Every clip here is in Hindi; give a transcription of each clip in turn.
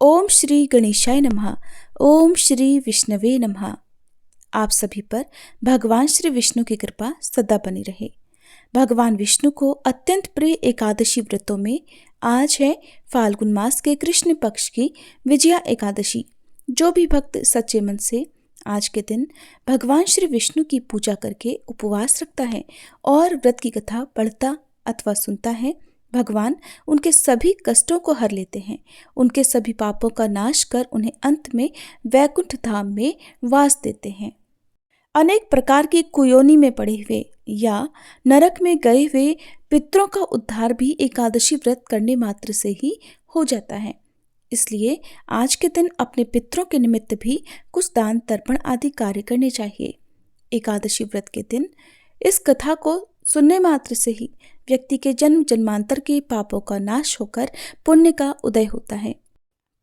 ओम श्री गणेशाय नमः। ओम श्री विष्णवे नमः। आप सभी पर भगवान श्री विष्णु की कृपा सदा बनी रहे। भगवान विष्णु को अत्यंत प्रिय एकादशी व्रतों में आज है फाल्गुन मास के कृष्ण पक्ष की विजया एकादशी। जो भी भक्त सच्चे मन से आज के दिन भगवान श्री विष्णु की पूजा करके उपवास रखता है और व्रत की कथा पढ़ता अथवा सुनता है, भगवान उनके सभी कष्टों को हर लेते हैं, उनके सभी पापों का नाश कर उन्हें अंत में वैकुंठ धाम में वास देते हैं। अनेक प्रकार की कुयोनी में पड़े हुए या नरक में गए हुए पितरों का उद्धार भी एकादशी व्रत करने मात्र से ही हो जाता है। इसलिए आज के दिन अपने पितरों के निमित्त भी कुछ दान तर्पण आदि कार्य करने चाहिए। एकादशी व्रत के दिन इस कथा को सुनने मात्र से ही व्यक्ति के जन्म जन्मांतर के पापों का नाश होकर पुण्य का उदय होता है।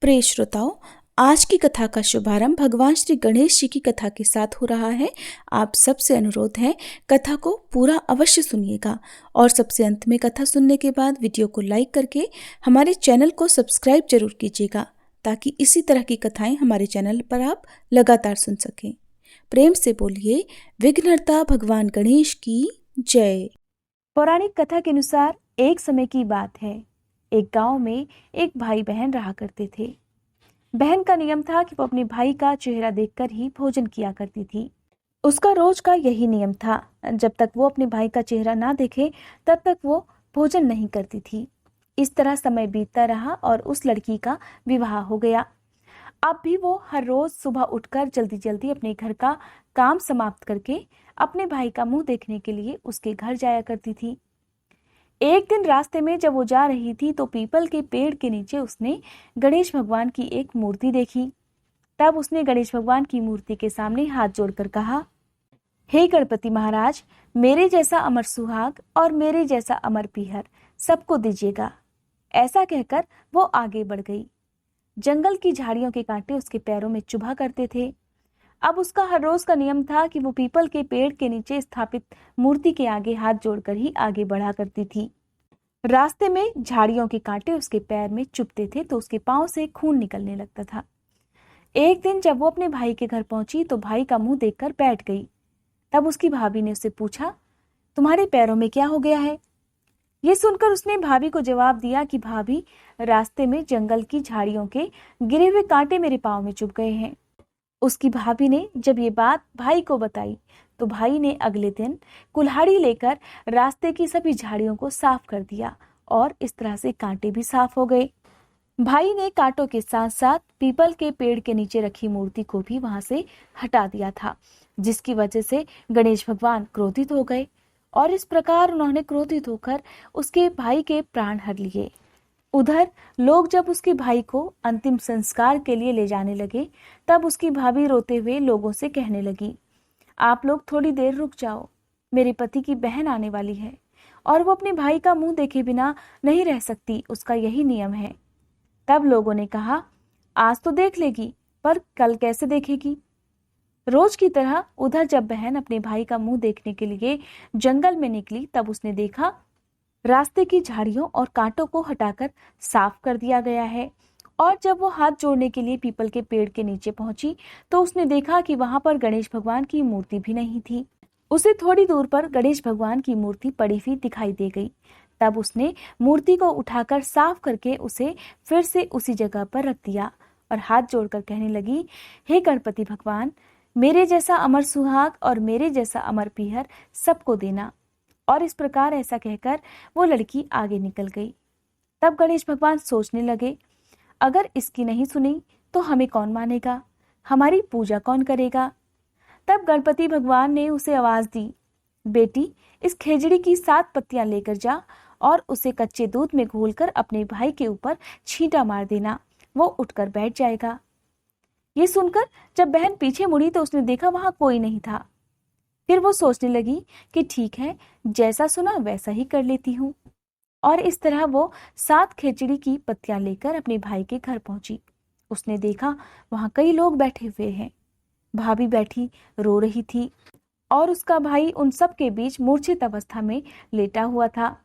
प्रिय श्रोताओं, आज की कथा का शुभारंभ भगवान श्री गणेश जी की कथा के साथ हो रहा है। आप सबसे अनुरोध है, कथा को पूरा अवश्य सुनिएगा और सबसे अंत में कथा सुनने के बाद वीडियो को लाइक करके हमारे चैनल को सब्सक्राइब जरूर कीजिएगा, ताकि इसी तरह की कथाएं हमारे चैनल पर आप लगातार सुन सकें। प्रेम से बोलिए विघ्नहर्ता भगवान गणेश की जय। पौराणिक कथा के अनुसार एक समय की बात है, एक गांव में एक भाई बहन रहा करते थे। बहन का नियम था कि वो अपने भाई का चेहरा देखकर ही भोजन किया करती थी। उसका रोज का यही नियम था, जब तक वो अपने भाई का चेहरा ना देखे तब तक वो भोजन नहीं करती थी। इस तरह समय बीतता रहा और उस लड़की का विवाह हो गया। अब भी वो हर रोज सुबह उठकर जल्दी जल्दी अपने घर का काम समाप्त करके अपने भाई का मुंह देखने के लिए उसके घर जाया करती थी। एक दिन रास्ते में जब वो जा रही थी तो पीपल के पेड़ के नीचे उसने गणेश भगवान की एक मूर्ति देखी। तब उसने गणेश भगवान की मूर्ति के सामने हाथ जोड़कर कहा, हे गणपति महाराज, मेरे जैसा अमर सुहाग और मेरे जैसा अमर पीहर सबको दीजिएगा। ऐसा कहकर वो आगे बढ़ गई। जंगल की झाड़ियों के कांटे उसके पैरों में चुभा करते थे। अब उसका हर रोज का नियम था कि वो पीपल के पेड़ के नीचे स्थापित मूर्ति के आगे हाथ जोड़कर ही आगे बढ़ा करती थी। रास्ते में झाड़ियों के कांटे उसके पैर में चुभते थे तो उसके पांव से खून निकलने लगता था। एक दिन जब वो अपने भाई के घर पहुंची तो भाई का मुंह देखकर बैठ गई। तब उसकी भाभी ने उससे पूछा, तुम्हारे पैरों में क्या हो गया है? ये सुनकर उसने भाभी को जवाब दिया कि भाभी, रास्ते में जंगल की झाड़ियों के गिरे हुए कांटे मेरे पांव में चुभ गए हैं। उसकी भाभी ने जब ये बात भाई को बताई तो भाई ने अगले दिन कुल्हाड़ी लेकर रास्ते की सभी झाड़ियों को साफ कर दिया और इस तरह से कांटे भी साफ हो गए। भाई ने कांटों के साथ साथ पीपल के पेड़ के नीचे रखी मूर्ति को भी वहां से हटा दिया था, जिसकी वजह से गणेश भगवान क्रोधित हो गए और इस प्रकार उन्होंने क्रोधित होकर उसके भाई के प्राण हर लिए। उधर लोग जब उसके भाई को अंतिम संस्कार के लिए ले जाने लगे तब उसकी भाभी रोते हुए लोगों से कहने लगी, आप लोग थोड़ी देर रुक जाओ, मेरे पति की बहन आने वाली है और वो अपने भाई का मुंह देखे बिना नहीं रह सकती, उसका यही नियम है। तब लोगों ने कहा, आज तो देख लेगी पर कल कैसे देखेगी? रोज की तरह उधर जब बहन अपने भाई का मुंह देखने के लिए जंगल में निकली तब उसने देखा रास्ते की झाड़ियों और कांटों को हटाकर साफ कर दिया गया है। और जब वो हाथ जोड़ने के लिए पीपल के पेड़ के नीचे पहुंची तो उसने देखा कि वहां पर गणेश भगवान की मूर्ति भी नहीं थी। उसे थोड़ी दूर पर गणेश भगवान की मूर्ति पड़ी हुई दिखाई दे गई। तब उसने मूर्ति को उठाकर साफ करके उसे फिर से उसी जगह पर रख दिया और हाथ जोड़कर कहने लगी, हे गणपति भगवान, मेरे जैसा अमर सुहाग और मेरे जैसा अमर पीहर सबको देना। और इस प्रकार ऐसा कहकर वो लड़की आगे निकल गई। तब गणेश भगवान सोचने लगे, अगर इसकी नहीं सुनी तो हमें कौन मानेगा, हमारी पूजा कौन करेगा? तब गणपति भगवान ने उसे आवाज दी, बेटी, इस खेजड़ी की 7 पत्तियां लेकर जा और उसे कच्चे दूध में घोलकर अपने भाई के ऊपर छींटा मार देना, वो उठकर बैठ जाएगा। ये सुनकर जब बहन पीछे मुड़ी तो उसने देखा वहां कोई नहीं था। फिर वो सोचने लगी कि ठीक है, जैसा सुना वैसा ही कर लेती हूँ। और इस तरह वो 7 खेचड़ी की पत्तियां लेकर अपने भाई के घर पहुंची। उसने देखा वहां कई लोग बैठे हुए हैं। भाभी बैठी रो रही थी और उसका भाई उन सब के बीच मूर्छित अवस्था में लेटा हुआ था।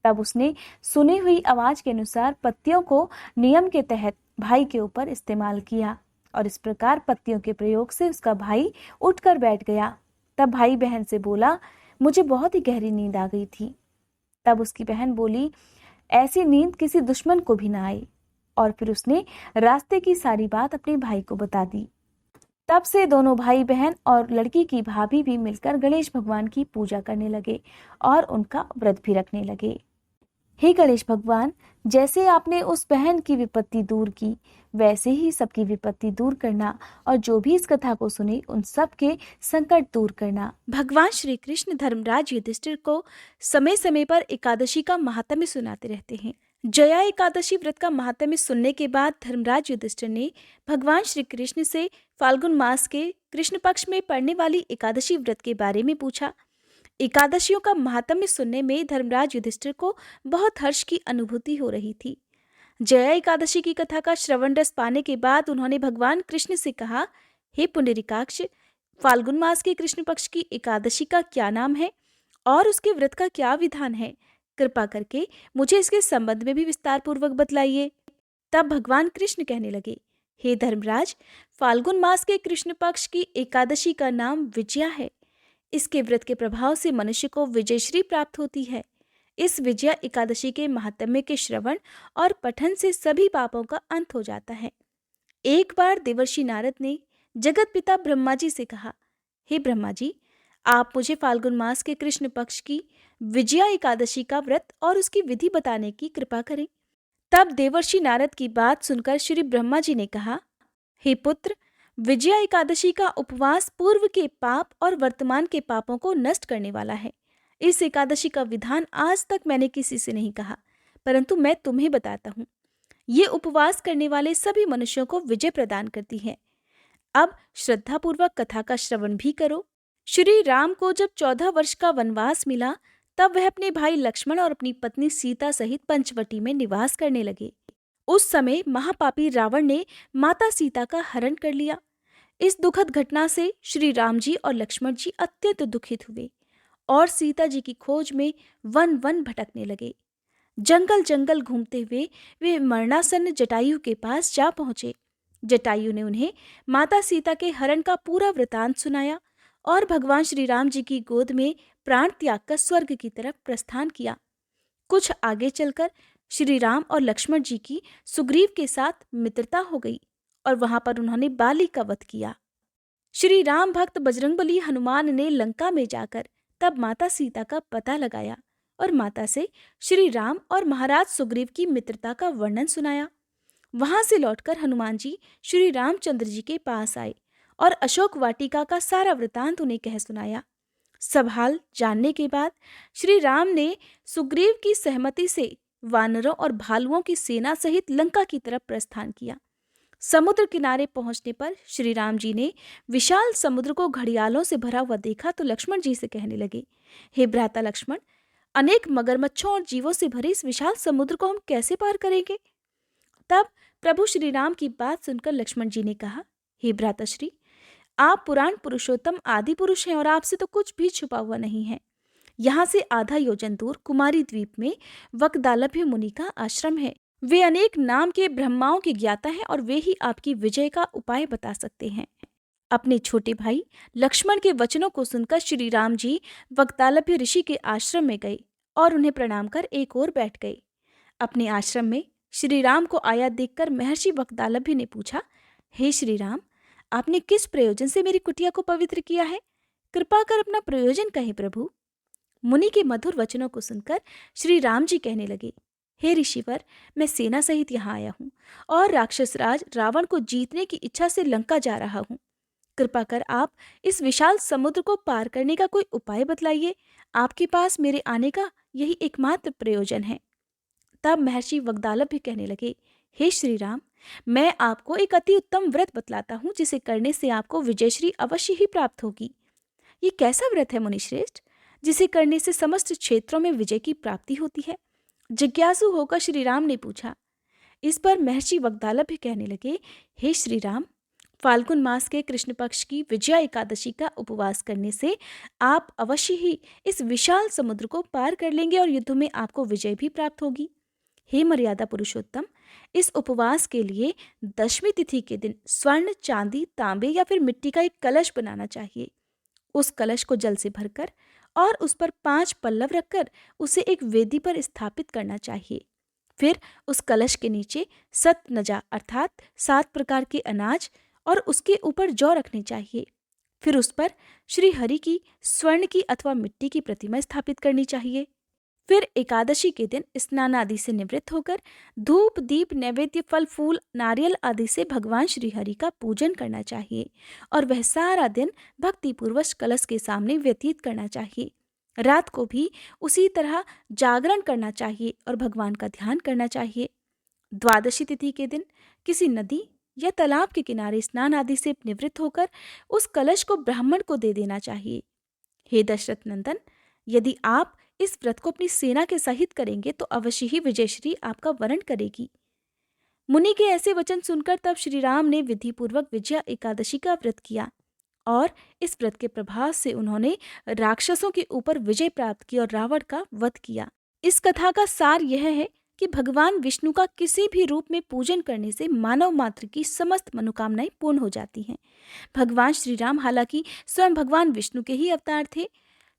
तब उसने सुनी हुई आवाज के अनुसार पत्तियों को नियम के तहत भाई के ऊपर इस्तेमाल किया और इस प्रकार पत्तियों के प्रयोग से उसका भाई उठकर बैठ गया। तब भाई बहन से बोला, मुझे बहुत ही गहरी नींद आ गई थी। तब उसकी बहन बोली, ऐसी नींद किसी दुश्मन को भी ना आए। और फिर उसने रास्ते की सारी बात अपने भाई को बता दी। तब से दोनों भाई बहन और लड़की की भाभी भी मिलकर गणेश भगवान की पूजा करने लगे और उनका व्रत भी रखने लगे। हे गणेश भगवान, जैसे आपने उस बहन की विपत्ति दूर की, वैसे ही सबकी विपत्ति दूर करना और जो भी इस कथा को सुने उन सब के संकट दूर करना। भगवान श्री कृष्ण धर्मराज युधिष्ठिर को समय समय पर एकादशी का महात्म्य सुनाते रहते हैं। जया एकादशी व्रत का महात्म्य सुनने के बाद धर्मराज युधिष्ठिर ने भगवान श्री कृष्ण से फाल्गुन मास के कृष्ण पक्ष में पड़ने वाली एकादशी व्रत के बारे में पूछा। एकादशियों का महात्म्य सुनने में धर्मराज युधिष्ठिर को बहुत हर्ष की अनुभूति हो रही थी। जया एकादशी की कथा का श्रवण रस पाने के बाद उन्होंने भगवान कृष्ण से कहा, हे पुंडरीकाक्ष, फाल्गुन मास के कृष्ण पक्ष की एकादशी का क्या नाम है और उसके व्रत का क्या विधान है? कृपा करके मुझे इसके संबंध में भी विस्तार पूर्वक बतलाइए। तब भगवान कृष्ण कहने लगे, हे धर्मराज, फाल्गुन मास के कृष्ण पक्ष की एकादशी का नाम विजया है। इसके व्रत के प्रभाव से मनुष्य को विजयश्री प्राप्त होती है। इस विजया एकादशी के महात्म्य के श्रवण और पठन से सभी पापों का अंत हो जाता है। एक बार देवर्षि नारद ने जगत पिता ब्रह्मा जी से कहा, हे ब्रह्मा जी, आप मुझे फाल्गुन मास के कृष्ण पक्ष की विजया एकादशी का व्रत और उसकी विधि बताने की कृपा करें। तब देवर्षि नारद की बात सुनकर श्री ब्रह्मा जी ने कहा, हे पुत्र, विजया एकादशी का उपवास पूर्व के पाप और वर्तमान के पापों को नष्ट करने वाला है। इस एकादशी का विधान आज तक मैंने किसी से नहीं कहा, परंतु मैं तुम्हें बताता हूँ। ये उपवास करने वाले सभी मनुष्यों को विजय प्रदान करती है। अब श्रद्धापूर्वक कथा का श्रवण भी करो। श्री राम को जब 14 वर्ष का वनवास मिला, तब वह अपने भाई लक्ष्मण और अपनी पत्नी सीता सहित पंचवटी में निवास करने लगे। उस समय महापापी रावण ने माता सीता का हरण कर लिया। इस दुखद घटना से श्री राम जी और लक्ष्मण जी अत्यंत दुखित हुए और सीता जी की खोज में वन वन भटकने लगे। जंगल जंगल घूमते हुए वे मरणासन्न जटायु के पास जा पहुंचे। जटायु ने उन्हें माता सीता के हरण का पूरा वृतांत सुनाया और भगवान श्री राम जी की गोद में प्राण त्याग कर स्वर्ग की तरफ प्रस्थान किया। कुछ आगे चलकर श्री राम और लक्ष्मण जी की सुग्रीव के साथ मित्रता हो गई और वहां पर उन्होंने बाली का वध किया। श्री राम भक्त बजरंगबली हनुमान ने लंका में जाकर तब माता सीता का पता लगाया और माता से श्री राम और महाराज सुग्रीव की मित्रता का वर्णन सुनाया। वहां से लौटकर हनुमान जी श्री रामचंद्र जी के पास आए और अशोक वाटिका का सारा वृतांत उन्हें कह सुनाया। सब हाल जानने के बाद श्री राम ने सुग्रीव की सहमति से वानरों और भालुओं की सेना सहित लंका की तरफ प्रस्थान किया। समुद्र किनारे पहुंचने पर श्री राम जी ने विशाल समुद्र को घड़ियालों से भरा हुआ देखा तो लक्ष्मण जी से कहने लगे, हे भ्राता लक्ष्मण, अनेक मगरमच्छों और जीवों से भरे इस विशाल समुद्र को हम कैसे पार करेंगे? तब प्रभु श्री राम की बात सुनकर लक्ष्मण जी ने कहा, हे भ्राताश्री, आप पुराण पुरुषोत्तम आदि पुरुष हैं और आपसे तो कुछ भी छुपा हुआ नहीं है। यहाँ से आधा योजन दूर कुमारी द्वीप में वक्दालभ्य मुनि का आश्रम है। वे अनेक नाम के ब्रह्माओं के ज्ञाता हैं और वे ही आपकी विजय का उपाय बता सकते हैं। अपने छोटे भाई लक्ष्मण के वचनों को सुनकर श्री राम जी वक्तालभ्य ऋषि के आश्रम में गए और उन्हें प्रणाम कर एक ओर बैठ गए। अपने आश्रम में श्री राम को आया देखकर महर्षि वक्तालभ्य ने पूछा, हे श्री राम, आपने किस प्रयोजन से मेरी कुटिया को पवित्र किया है? कृपा कर अपना प्रयोजन कहें प्रभु। मुनि के मधुर वचनों को सुनकर श्री राम जी कहने लगे, हे ऋषिवर, मैं सेना सहित यहाँ आया हूँ और राक्षस राज रावण को जीतने की इच्छा से लंका जा रहा हूँ। कृपा कर आप इस विशाल समुद्र को पार करने का कोई उपाय बतलाइए। आपके पास मेरे आने का यही एकमात्र प्रयोजन है। तब महर्षि वक्दालभ्य कहने लगे, हे श्री राम, मैं आपको एक अति उत्तम व्रत बतलाता हूँ जिसे करने से आपको विजयश्री अवश्य ही प्राप्त होगी। ये कैसा व्रत है मुनिश्रेष्ठ, जिसे करने से समस्त क्षेत्रों में विजय की प्राप्ति होती है? जिज्ञासु होकर श्री राम ने पूछा। इस पर महर्षि वक्दालभ्य कहने लगे, हे श्री राम, फाल्गुन मास के कृष्ण पक्ष की विजया एकादशी का उपवास करने से आप अवश्य ही इस विशाल समुद्र को पार कर लेंगे और युद्ध में आपको विजय भी प्राप्त होगी। हे मर्यादा पुरुषोत्तम, इस उपवास के लिए दशमी तिथि के दिन स्वर्ण, चांदी, तांबे या फिर मिट्टी का एक कलश बनाना चाहिए। उस कलश को जल से भरकर और उस पर 5 पल्लव रखकर उसे एक वेदी पर स्थापित करना चाहिए। फिर उस कलश के नीचे सतनजा अर्थात 7 प्रकार के अनाज और उसके ऊपर जौ रखनी चाहिए। फिर उस पर श्री हरि की स्वर्ण की अथवा मिट्टी की प्रतिमा स्थापित करनी चाहिए। फिर एकादशी के दिन स्नान आदि से निवृत्त होकर धूप, दीप, नैवेद्य, फल, फूल, नारियल आदि से भगवान श्री हरि का पूजन करना चाहिए और वह सारा दिन भक्तिपूर्वक कलश के सामने व्यतीत करना चाहिए। रात को भी उसी तरह जागरण करना चाहिए और भगवान का ध्यान करना चाहिए। द्वादशी तिथि के दिन किसी नदी या तालाब के किनारे स्नान आदि से निवृत्त होकर उस कलश को ब्राह्मण को दे देना चाहिए। हे दशरथ नंदन, यदि आप इस व्रत को अपनी सेना के सहित करेंगे तो अवश्य ही विजयश्री आपका वरण करेगी। मुनि के ऐसे वचन सुनकर तब श्री राम ने विधिपूर्वक विजया एकादशी का व्रत किया और इस व्रत के प्रभाव से उन्होंने राक्षसों के ऊपर विजय प्राप्त की और रावण का वध किया। इस कथा का सार यह है कि भगवान विष्णु का किसी भी रूप में पूजन करने से मानव मात्र की समस्त मनोकामनाएं पूर्ण हो जाती हैं। भगवान श्री राम हालांकि स्वयं भगवान विष्णु के ही अवतार थे,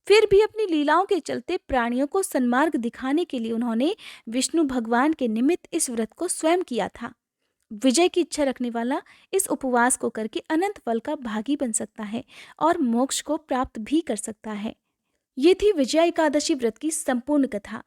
फिर भी अपनी लीलाओं के चलते प्राणियों को सन्मार्ग दिखाने के लिए उन्होंने विष्णु भगवान के निमित्त इस व्रत को स्वयं किया था। विजय की इच्छा रखने वाला इस उपवास को करके अनंत फल का भागी बन सकता है और मोक्ष को प्राप्त भी कर सकता है। ये थी विजया एकादशी व्रत की संपूर्ण कथा।